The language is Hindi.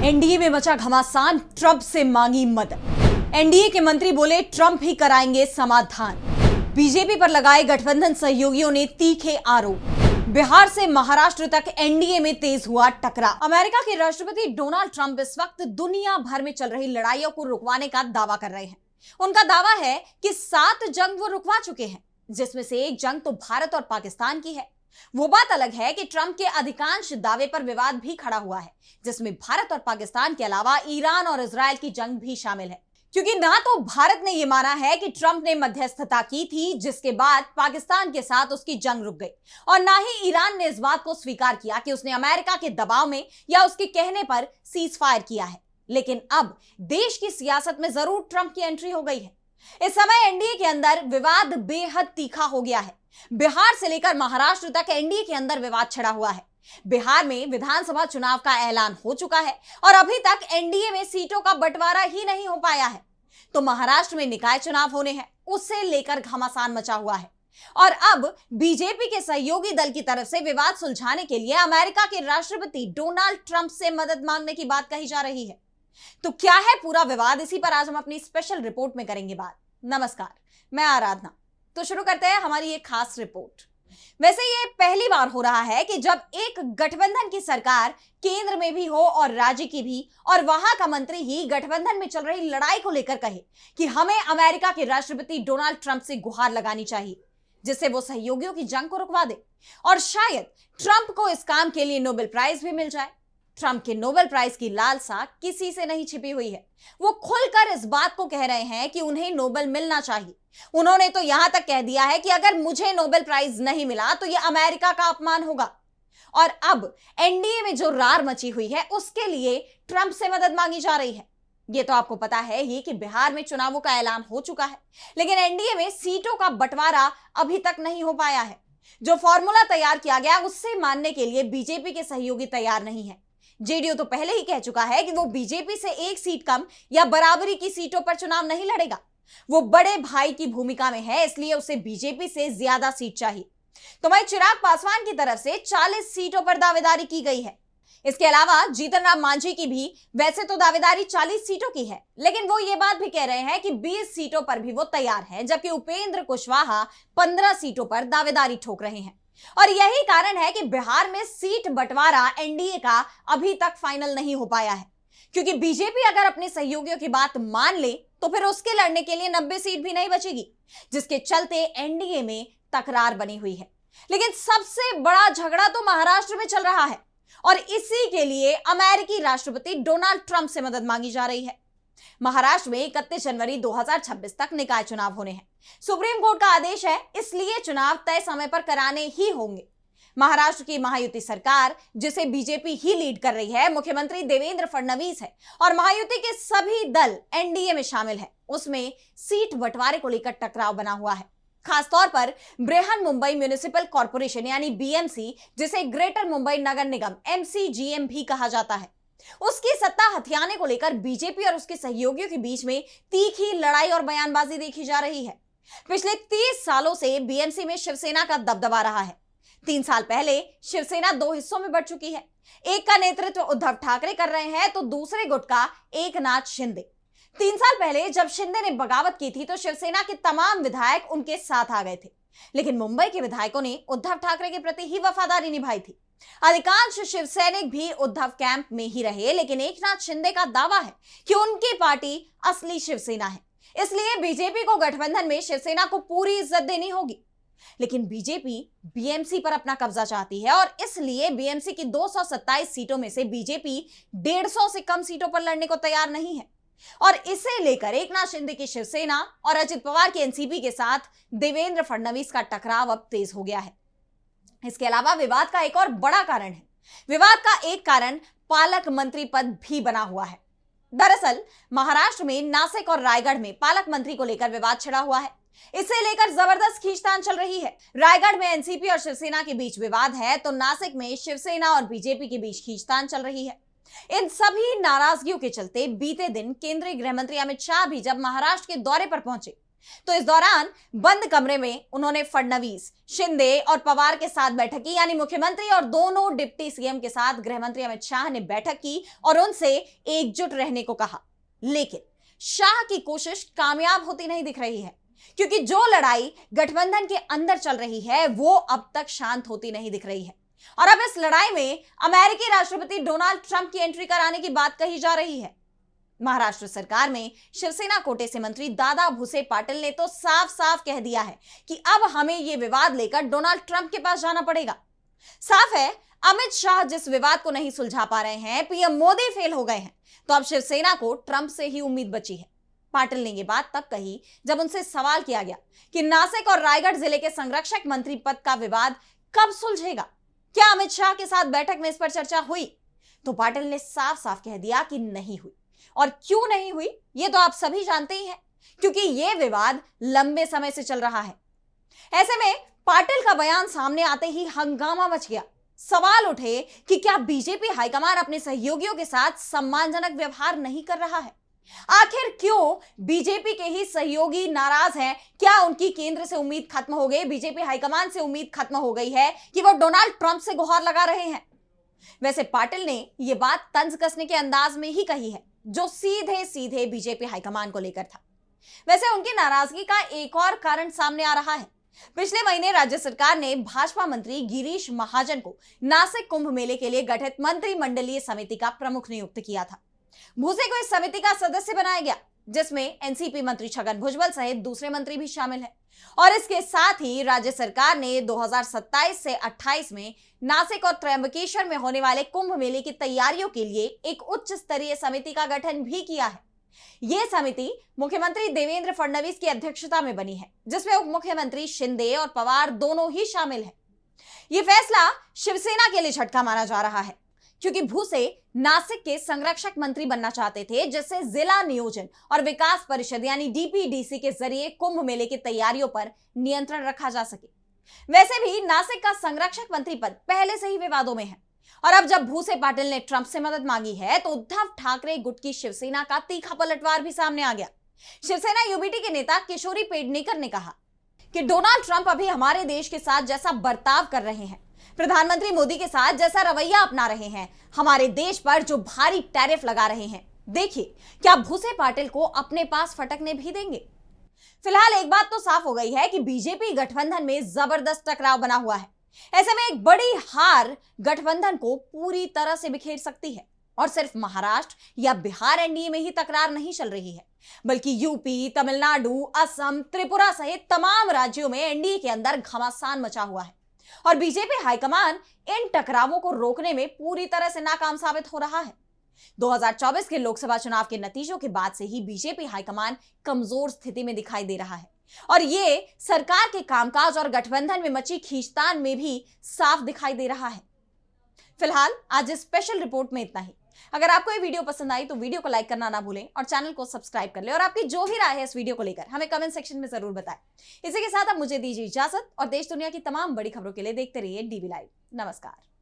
एनडीए में मचा घमासान, ट्रंप से मांगी मदद। एनडीए के मंत्री बोले ट्रंप ही कराएंगे समाधान। बीजेपी पर लगाए गठबंधन सहयोगियों ने तीखे आरोप। बिहार से महाराष्ट्र तक एनडीए में तेज हुआ टकराव। अमेरिका के राष्ट्रपति डोनाल्ड ट्रंप इस वक्त दुनिया भर में चल रही लड़ाइयों को रुकवाने का दावा कर रहे हैं। उनका दावा है कि 7 जंग वो रुकवा चुके हैं, जिसमें से एक जंग तो भारत और पाकिस्तान की है। वो बात अलग है कि ट्रंप के अधिकांश दावे पर विवाद भी खड़ा हुआ है, जिसमें भारत और पाकिस्तान के अलावा ईरान और इजराइल की जंग भी शामिल है। क्योंकि ना तो भारत ने यह माना है कि ट्रंप ने मध्यस्थता की थी, जिसके बाद पाकिस्तान के साथ उसकी जंग रुक गई, और ना ही ईरान ने इस बात को स्वीकार किया कि उसने अमेरिका के दबाव में या उसके कहने पर सीज फायर किया है। लेकिन अब देश की सियासत में जरूर ट्रंप की एंट्री हो गई है। इस समय एनडीए के अंदर विवाद बेहद तीखा हो गया है। बिहार से लेकर महाराष्ट्र तक एनडीए के अंदर विवाद छिड़ा हुआ है। बिहार में विधानसभा चुनाव का ऐलान हो चुका है और अभी तक एनडीए में सीटों का बंटवारा ही नहीं हो पाया है। तो महाराष्ट्र में निकाय चुनाव होने हैं, उससे लेकर घमासान मचा हुआ है। और अब बीजेपी के सहयोगी दल की तरफ से विवाद सुलझाने के लिए अमेरिका के राष्ट्रपति डोनाल्ड ट्रंप से मदद मांगने की बात कही जा रही है। तो क्या है पूरा विवाद, इसी पर आज हम अपनी स्पेशल रिपोर्ट में करेंगे बात। नमस्कार, मैं आराधना। तो शुरू करते हैं हमारी एक खास रिपोर्ट। वैसे ये पहली बार हो रहा है कि जब एक गठबंधन की सरकार केंद्र में भी हो और राज्य की भी, और वहां का मंत्री ही गठबंधन में चल रही लड़ाई को लेकर कहे कि हमें अमेरिका के राष्ट्रपति डोनाल्ड ट्रंप से गुहार लगानी चाहिए, जिससे वो सहयोगियों की जंग को रुकवा दे और शायद ट्रंप को इस काम के लिए नोबेल प्राइज भी मिल जाए। ट्रंप के नोबेल प्राइज की लालसा किसी से नहीं छिपी हुई है। वो खुलकर इस बात को कह रहे हैं कि उन्हें नोबेल मिलना चाहिए। उन्होंने तो यहां तक कह दिया है कि अगर मुझे नोबेल प्राइज नहीं मिला तो यह अमेरिका का अपमान होगा। और अब एनडीए में जो रार मची हुई है, उसके लिए ट्रंप से मदद मांगी जा रही है। यह तो आपको पता है ही कि बिहार में चुनावों का ऐलान हो चुका है, लेकिन एनडीए में सीटों का बंटवारा अभी तक नहीं हो पाया है। जो फॉर्मूला तैयार किया गया उससे मानने के लिए बीजेपी के सहयोगी तैयार नहीं है। जेडीयू तो पहले ही कह चुका है कि वो बीजेपी से 1 सीट कम या बराबरी की सीटों पर चुनाव नहीं लड़ेगा। वो बड़े भाई की भूमिका में है, इसलिए उसे बीजेपी से ज्यादा सीट चाहिए। तो वहीं चिराग पासवान की तरफ से 40 सीटों पर दावेदारी की गई है। इसके अलावा जीतन राम मांझी की भी वैसे तो दावेदारी 40 सीटों की है, लेकिन वो ये बात भी कह रहे हैं कि 20 सीटों पर भी वो तैयार है, जबकि उपेंद्र कुशवाहा 15 सीटों पर दावेदारी ठोक रहे हैं। और यही कारण है कि बिहार में सीट बंटवारा एनडीए का अभी तक फाइनल नहीं हो पाया है, क्योंकि बीजेपी अगर अपने सहयोगियों की बात मान ले तो फिर उसके लड़ने के लिए 90 सीट भी नहीं बचेगी, जिसके चलते एनडीए में तकरार बनी हुई है। लेकिन सबसे बड़ा झगड़ा तो महाराष्ट्र में चल रहा है और इसी के लिए अमेरिकी राष्ट्रपति डोनाल्ड ट्रंप से मदद मांगी जा रही है। महाराष्ट्र में 31 जनवरी 2026 तक निकाय चुनाव होने हैं। सुप्रीम कोर्ट का आदेश है, इसलिए चुनाव तय समय पर कराने ही होंगे। महाराष्ट्र की महायुति सरकार, जिसे बीजेपी ही लीड कर रही है, मुख्यमंत्री देवेंद्र फडणवीस है और महायुति के सभी दल एनडीए में शामिल है। उसमें सीट बंटवारे को लेकर टकराव बना हुआ है। खासतौर पर बृहन मुंबई म्युनिसिपल कॉर्पोरेशन यानी बीएमसी, जिसे ग्रेटर मुंबई नगर निगम एमसीजीएम भी कहा जाता है, उसकी सत्ता हथियाने को लेकर बीजेपी और उसके सहयोगियों के बीच में तीखी लड़ाई और बयानबाजी देखी जा रही है। पिछले 30 सालों से बीएमसी में शिवसेना का दबदबा रहा है। 3 साल पहले शिवसेना 2 हिस्सों में बढ़ चुकी है। एक का नेतृत्व उद्धव ठाकरे कर रहे हैं तो दूसरे गुट का एकनाथ शिंदे। 3 साल पहले जब शिंदे ने बगावत की थी तो शिवसेना के तमाम विधायक उनके साथ आ गए थे, लेकिन मुंबई के विधायकों ने उद्धव ठाकरे के प्रति ही वफादारी निभाई थी। अधिकांश शिवसैनिक भी उद्धव कैंप में ही रहे, लेकिन एकनाथ शिंदे का दावा है कि उनकी पार्टी असली शिवसेना है, इसलिए बीजेपी को गठबंधन में शिवसेना को पूरी इज्जत देनी होगी। लेकिन बीजेपी बीएमसी पर अपना कब्जा चाहती है और इसलिए बीएमसी की 227 सीटों में से बीजेपी 150 से कम सीटों पर लड़ने को तैयार नहीं है। और इसे लेकर एकनाथ शिंदे की शिवसेना और अजित पवार की एनसीपी के साथ देवेंद्र फडणवीस का टकराव अब तेज हो गया है। इसके अलावा विवाद का एक और बड़ा कारण है। विवाद का एक कारण पालक मंत्री पद भी बना हुआ है। दरअसल महाराष्ट्र में नासिक और रायगढ़ में पालक मंत्री को लेकर विवाद छिड़ा हुआ है। इसे लेकर जबरदस्त खींचतान चल रही है। रायगढ़ में एनसीपी और शिवसेना के बीच विवाद है, तो नासिक में शिवसेना और बीजेपी के बीच खींचतान चल रही है। इन सभी नाराजगियों के चलते बीते दिन केंद्रीय गृह मंत्री अमित शाह भी जब महाराष्ट्र के दौरे पर पहुंचे तो इस दौरान बंद कमरे में उन्होंने फडणवीस, शिंदे और पवार के साथ बैठक की, यानी मुख्यमंत्री और दोनों डिप्टी सीएम के साथ गृहमंत्री अमित शाह ने बैठक की और उनसे एकजुट रहने को कहा। लेकिन शाह की कोशिश कामयाब होती नहीं दिख रही है, क्योंकि जो लड़ाई गठबंधन के अंदर चल रही है वो अब तक शांत होती नहीं दिख रही है। और अब इस लड़ाई में अमेरिकी राष्ट्रपति डोनाल्ड ट्रंप की एंट्री कराने की बात कही जा रही है। महाराष्ट्र सरकार में शिवसेना कोटे से मंत्री दादा भुसे पाटिल ने तो साफ साफ कह दिया है कि अब हमें यह विवाद लेकर डोनाल्ड ट्रंप के पास जाना पड़ेगा। साफ है, अमित शाह जिस विवाद को नहीं सुलझा पा रहे हैं, पीएम मोदी फेल हो गए हैं, तो अब शिवसेना को ट्रंप से ही उम्मीद बची है। पाटिल ने यह बात तब कही जब उनसे सवाल किया गया कि नासिक और रायगढ़ जिले के संरक्षक मंत्री पद का विवाद कब सुलझेगा, क्या अमित शाह के साथ बैठक में इस पर चर्चा हुई? तो पाटिल ने साफ साफ कह दिया कि नहीं हुई। और क्यों नहीं हुई ये तो आप सभी जानते ही हैं, क्योंकि यह विवाद लंबे समय से चल रहा है। ऐसे में पाटिल का बयान सामने आते ही हंगामा मच गया। सवाल उठे कि क्या बीजेपी हाईकमान अपने सहयोगियों के साथ सम्मानजनक व्यवहार नहीं कर रहा है? आखिर क्यों बीजेपी के ही सहयोगी नाराज हैं? क्या उनकी केंद्र से उम्मीद खत्म हो गई, बीजेपी हाईकमान से उम्मीद खत्म हो गई है कि वो डोनाल्ड ट्रंप से गुहार लगा रहे हैं? वैसे पाटिल ने यह बात तंज कसने के अंदाज में ही कही है, जो सीधे सीधे बीजेपी हाईकमान को लेकर था। वैसे उनकी नाराजगी का एक और कारण सामने आ रहा है। पिछले महीने राज्य सरकार ने भाजपा मंत्री गिरीश महाजन को नासिक कुंभ मेले के लिए गठित मंत्रिमंडलीय समिति का प्रमुख नियुक्त किया था। भूसे को इस समिति का सदस्य बनाया गया, जिसमें एनसीपी मंत्री छगन भुजबल सहित दूसरे मंत्री भी शामिल हैं। और इसके साथ ही राज्य सरकार ने 2027 से 28 में नासिक और त्र्यंबकेश्वर में होने वाले कुंभ मेले की तैयारियों के लिए एक उच्च स्तरीय समिति का गठन भी किया है। यह समिति मुख्यमंत्री देवेंद्र फडणवीस की अध्यक्षता में बनी है, जिसमें उप मुख्यमंत्री शिंदे और पवार दोनों ही शामिल हैं। यह फैसला शिवसेना के लिए झटका माना जा रहा है, क्योंकि भूसे नासिक के संरक्षक मंत्री बनना चाहते थे, जिससे जिला नियोजन और विकास परिषद यानी डीपीडीसी के जरिए कुंभ मेले की तैयारियों पर नियंत्रण रखा जा सके। वैसे भी नासिक का संरक्षक मंत्री पद पहले से ही विवादों में है, और अब जब भूसे पाटिल ने ट्रंप से मदद मांगी है तो उद्धव ठाकरे गुट की शिवसेना का तीखा पलटवार भी सामने आ गया। शिवसेना यूबीटी के नेता किशोरी पेडनेकर ने कहा कि डोनाल्ड ट्रंप अभी हमारे देश के साथ जैसा बर्ताव कर रहे हैं, प्रधानमंत्री मोदी के साथ जैसा रवैया अपना रहे हैं, हमारे देश पर जो भारी टैरिफ लगा रहे हैं, देखिए क्या भूसे पाटिल को अपने पास फटकने भी देंगे? फिलहाल एक बात तो साफ हो गई है कि बीजेपी गठबंधन में जबरदस्त टकराव बना हुआ है। ऐसे में एक बड़ी हार गठबंधन को पूरी तरह से बिखेर सकती है। और सिर्फ महाराष्ट्र या बिहार एनडीए में ही तकरार नहीं चल रही है, बल्कि यूपी, तमिलनाडु, असम, त्रिपुरा सहित तमाम राज्यों में एनडीए के अंदर घमासान मचा हुआ है। और बीजेपी हाईकमान इन टकरावों को रोकने में पूरी तरह से नाकाम साबित हो रहा है। 2024 के लोकसभा चुनाव के नतीजों के बाद से ही बीजेपी हाईकमान कमजोर स्थिति में दिखाई दे रहा है, और ये सरकार के कामकाज और गठबंधन में मची खींचतान में भी साफ दिखाई दे रहा है। फिलहाल आज इस स्पेशल रिपोर्ट में इतना ही। अगर आपको ये वीडियो पसंद आई तो वीडियो को लाइक करना ना भूलें और चैनल को सब्सक्राइब कर लें, और आपकी जो भी राय है इस वीडियो को लेकर हमें कमेंट सेक्शन में जरूर बताएं। इसी के साथ अब मुझे दीजिए इजाजत, और देश दुनिया की तमाम बड़ी खबरों के लिए देखते रहिए डीवी लाइव। नमस्कार।